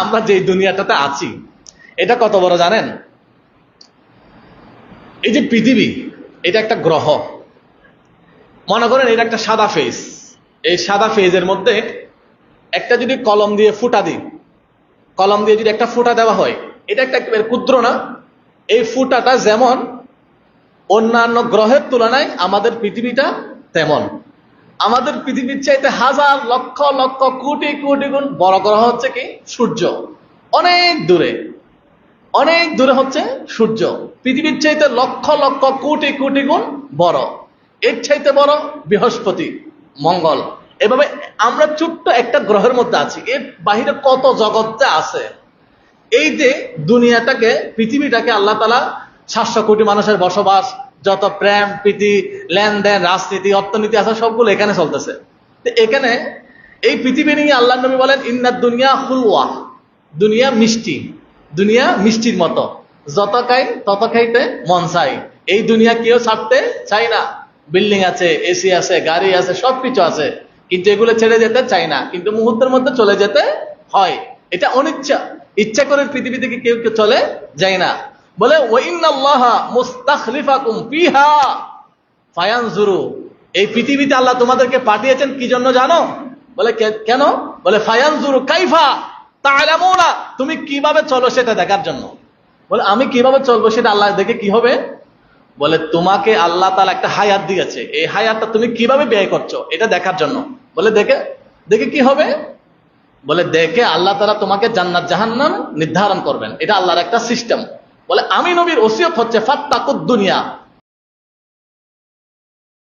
আমরা যে দুনিয়াটাতে আছি এটা কত বড় জানেন? এই যে পৃথিবী, এটা একটা গ্রহ। মনে করেন এটা একটা সাদা ফেজ। এই সাদা ফেজের মধ্যে একটা যদি কলম দিয়ে ফুটা দিই, কলম দিয়ে যদি একটা ফুটা দেওয়া হয়, এটা একটা একেবারে ক্ষুদ্র না? এই ফুটাটা যেমন অন্যান্য গ্রহের তুলনায় আমাদের পৃথিবীটা তেমন। আমাদের পৃথিবীর চাইতে হাজার লক্ষ লক্ষ কোটি কোটি গুণ বড় গ্রহ হচ্ছে কি সূর্য। অনেক দূরে, অনেক দূরে হচ্ছে সূর্য। পৃথিবীর চাইতে লক্ষ লক্ষ কোটি কোটি গুণ বড়। এর চাইতে বড় বৃহস্পতি, মঙ্গল। এভাবে আমরা ছোট্ট একটা গ্রহের মধ্যে আছি। এর বাহিরে কত জগৎ আছে। এই যে দুনিয়াটাকে, পৃথিবীটাকে আল্লাহ তাআলা 700 কোটি মানুষের বসবাস, যত প্রেম প্রীতি লেনদেন রাজনীতি অর্থনীতি আছে সবগুলো এখানে চলতেছে। তো এখানে এই পৃথিবী নিয়ে আল্লাহ নবী বলেন ইন্নাদ দুনিয়া হুলওয়া, দুনিয়া মিষ্টি, দুনিয়া মিষ্টির মতো, যত খাই তত খাইতে মন চাই। এই দুনিয়া কেউ ছাড়তে চাই না। বিল্ডিং আছে, এসি আছে, গাড়ি আছে, সবকিছু আছে, কিন্তু এগুলো ছেড়ে যেতে চাই না, কিন্তু মুহূর্তের মধ্যে চলে যেতে হয়। এটা অনিচ্ছা, ইচ্ছা করে পৃথিবী থেকে কেউ কেউ চলে যায় না। বলে ওয়াইন্নাল্লাহা মুস্তাখলিফাকুম ফিহা ফায়ানজুরু, এই পৃথিবীতে আল্লাহ তোমাদেরকে পাঠিয়েছেন কি জন্য জানো? বলে কেন? বলে ফায়ানজুরু কাইফা তা'লামুনা, তুমি কিভাবে চলো সেটা দেখার জন্য। বলে আমি কিভাবে চলবো সেটা আল্লাহ দেখে কি হবে? বলে তোমাকে আল্লাহ তাআলা একটা হায়াত দিয়েছে, এই হায়াতটা তুমি কিভাবে ব্যয় করছো এটা দেখার জন্য। বলে দেখে দেখে কি হবে? বলে দেখে আল্লাহ তাআলা তোমাকে জান্নাত জাহান্নাম নির্ধারণ করবেন, এটা আল্লাহর একটা সিস্টেম। বলে আমি নবীর ওসিয়ত হচ্ছে ফাত্তাকুদ দুনিয়া,